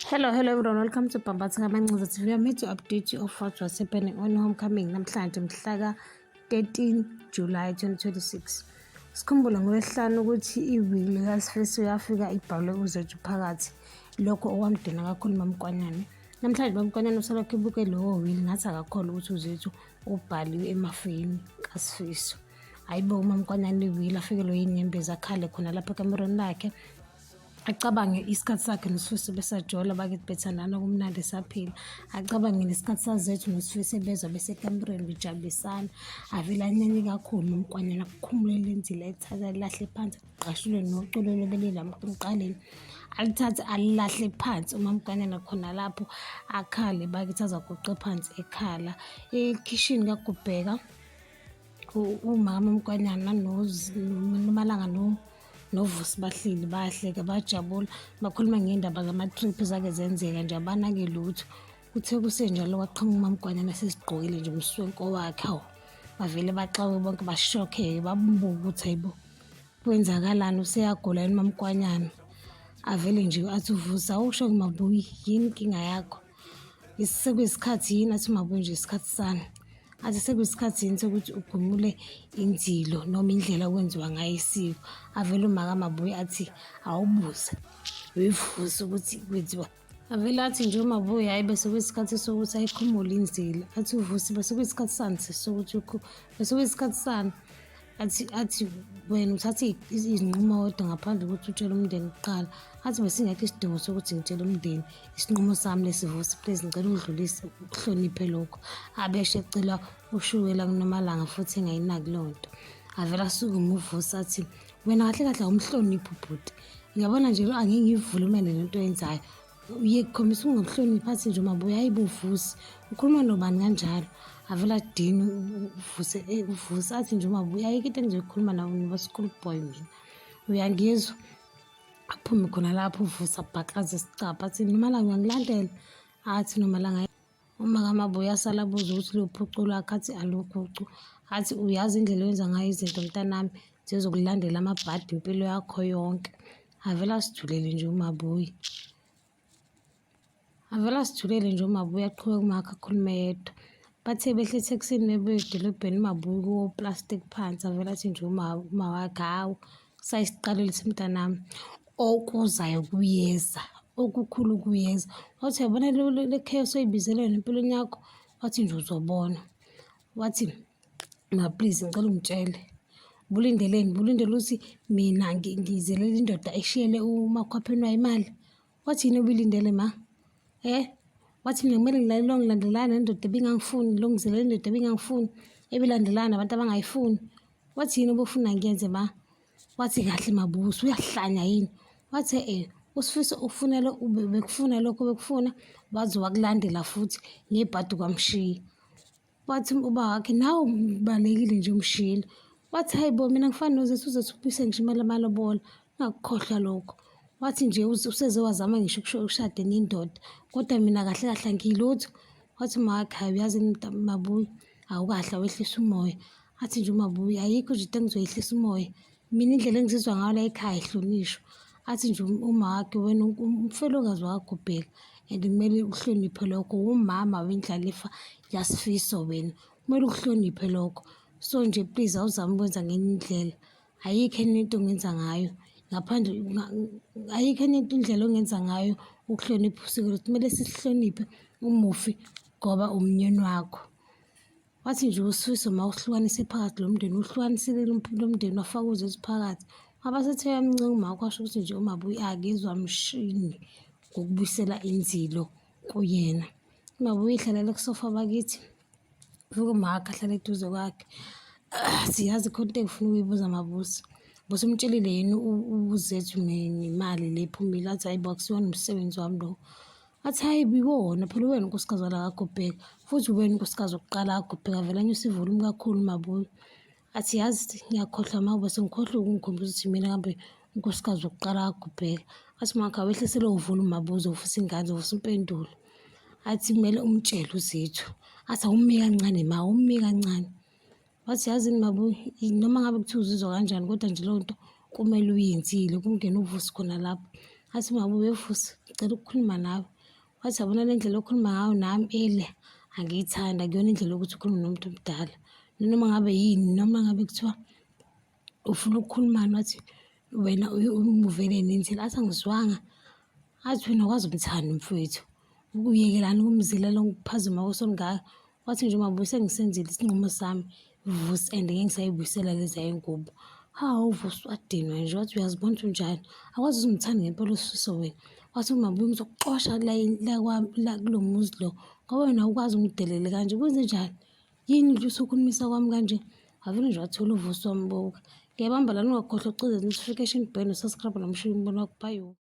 Hello everyone, welcome to Bambatha Mancaza TV. I'm here to update you of what was happening on Homecoming namhlanje mhla ka-13 July 2026. Sikhumbule ngolwesihlanu ukuthi iwili kaSifiso yafika ibhalwe uZethu phakathi, lokho okwamdina kakhulu uMamKwanyane. Namhlanje uMamKwanyane usalokhu ebuke lowo wili ngathi akakholwa ukuthi uZethu ubhaliwe emafini kaSifiso. Hayibo uMamKwanyane iwili afikelwe yinyembezi akhale khona lapha ekamerweni lakhe, acabange isikhathi sakhe noSifiso besajola bakithi bethandana kumnandi saphila. Acabange nesikhathi saZethu noSifiso bezwa besekamereni bejabulisana. Avele anyanye kakhulu uMamKwanyane akukhumule lenzile ethatha lahle phansi aqashule noculo belelamuqaleni alithathe alilahle phansi. uMamKwanyane khona lapho akhale bakithi azaguqe phansi ekhala ekhishini kaGubheka. Umama uMamKwanyane noMalanga noVusi bahleli bahleka bajabula bakhuluma ngendaba zama-trip zake zenzeka nje abanake lutho. Kuthe kusenjalo kwaqhamuka uMamKwanyane sesigqokile nje umswenko wakhe. Hawu, bavele baxawe bonke bashokheke babubuka ukuthi hayibo kwenzakalani, useyagula yini uMamKwanyane. Avele nje athi uVusi, awusho Mabuyi yini inkinga yakho? Sekuyisikhathi yini? Athi Mabuyi nje isikhathi sani. Athi sekuyisikhathi yini sokuthi ugumule inzilo noma indlela okwenziwa ngayo isiko. Avele umaka Mabuyi athi awubuze weVusi ukuthi kwenziwa. Avele athi nje uMabuyi hayi bese kuyisikhathi sokuthi ayikhumule inzilo. Athi uVusi bese kuyisikhathi sani sokuthi bese kuyisikhathi sani. Athi wena uthathe izinqumo kodwa ngaphandle kokuthi utshele umndeni kuqala. Athi besingekho isidingo sokuthi ngitshele umndeni isinqumo sami lesiVusi, please ngicela udlulise uhloniphe lokho. Abeshe ecela ushukela kuNomalanga futhi engayinaki leyo nto. Avele asukume uVusi athi wena kahle kahle awumhloniphi ubhuti. Ngiyabona nje angeke ngivulumele lento oyenzayo. Uyekhombisa ukungamhloniphi. Athi nje uMabuyi hayibo uVusi ukhuluma nobani kanjalo. Avele adini uVusi athi nje uMabuyi ayikho into engizoyikhuluma nawe noba-school boy mina, uyangizwa? Aphume khona lapho uVusi abhaqaze isicabha athi Nomalanga uyangilandela? Athi Nomalanga. Uma kaMabuyi asala abuza ukuthi luphucu lwakhe athi aluphucu. Athi uyazi indlela oyenza ngayo izinto mntanami zizokulandela amabhadi impilo yakho yonke. Avele asijulele nje uMabuyi. Aqhubeke umakhe akhulume yedwa. Bathe behle etheksini bebuya edolobheni uMabuyi kuwo plastic phansi. Avele athi nje uma wakhe hawu sayisiqalile mntanami, okuzayo kuyeza, okukhulu kuyeza. Wathi uyabona le chaos oyibizele yona empilweni yakho, wathi nje uzobona. Wathi please ngicela ungitshele bulindele ukuthi mina ngizelela indoda eshiyele umakhwapheni wayo imali. Wathi yini obulindele ma? Wathi mina kumele ngilandelane nendoda ebingangifuni, ngizelela indoda ebingangifuni, ebilandelana abantu abangayifuni. Wathi yini obufuna ngiyenze ma? Wathi kahle Mabusi uyahlanya yini? Wathi uSifiso bekufuna lokho bekufuna waze wakulandela futhi ngebhadi kwamshiya. Wathi uba wakhe nawe ubalekile nje umshiyile. Wathi hayibo mina ngifana noZethu, uZethu ubuyise ngisho imali amalobola, ungakukhohlwa lokho. Wathi nje useze wazama ngisho ukushade nendoda kodwa mina kahle kahle angilutho. Wathi wakhe hayi uyazi Mabuyi awukahle wehlisa umoya. Athi nje uMabuyi ayikho nje into engizoyehlisa umoya, mina indlela engizizwa ngayo la ekhaya ihlonishwa. Athi nje wakhe wena umfelokazi wakaGubheka and kumele uhloniphe lokho, umama wendlalifa yaSifiso wena kumele ukuhloniphe lokho. So nje please awuzame ukwenza ngenye indlela, ayikho enye into ongenza ngayo ngaphandle, ayikho enye indlela ongenza ngayo ukuhlonipha usiko lwethu. Kumele sisihloniphe umufi ngoba umnyeni wakho. Wathi nje uSifiso mawuhlukanise phakathi lo mndeni uhlukanisile lo mndeni wafaka uZethu phakathi. Wabasethe yamncenga umakho washo ukuthi nje uMabuyi akezwa mshini ngokubuyisela inzilo kuyena. uMabuyi ihlalele kusofa bakithi, vuka umakhe ahlale eduze kwakhe. Siyazi khona into engifuna ukuyibuza Mabusi, Busi umtshelile yini uZethu nemali le ephumile? Athi hayibo akusiwona umsebenzi wami lo. Athi hayibo iwona phela wena unkosikazi wala kaGubheka futhi wena unkosikazi wokuqala kaGubheka. Vele anyusa ivolume kakhulu uMabuyi. Athi yazi ngiyakhohlwa ma bese ngikhohlwa ukungikhombisa ukuthi mina kambe unkosikazi wokuqala kaGubheka. Athi makhe awehlise lowo volume Mabuzi uvuse ingane uvuse impendulo. Athi kumele umtshele uZethu. Athi awumi kancane ma, awumi kancane. Wathi yazini Mabuyi noma ngabe kuthiwa uzizwa kanjani kodwa nje leyo nto kumele uyenzile, kungena uVusi khona lapho. Athi Mabuye Vusi, ngicela ukukhuluma nawe. Wathi yabona le ndlela okhuluma ngayo nami angiyithanda, akuyona indlela yokuthi ukhulume nomuntu omdala. Noma ngabe yini, noma ngabe kuthiwa ufuna ukukhulumani, wathi wena umuvele nenzile. Athi angizwanga, athi wena wazi umthando mfowethu, ukuyekelani ukumzilela ukuphazima kwesongaka. Wathi nje Mabuye sengisenzile isinqumo sami Vusi, and ngeke ngisayibuyisela leziya iy'ngubo. Hawu uVusi wadinwa nje, wathi uyazibona ukuthi unjani, akwazi uzungithanda ngempela uSifiso wena. Wathi uMabuye ngizokuxosha la kulo muzi lo, ngoba wena ukwazi ungidelele kanje, kwenze njani yini nje usukhulumisa kwami kanje. Wavele nje wathula uVusi wambuka. Ngiyabamba lana ungakhohlwa ukucindezela i-notification bell, usubscribe nomshini umbona wakho. Bye.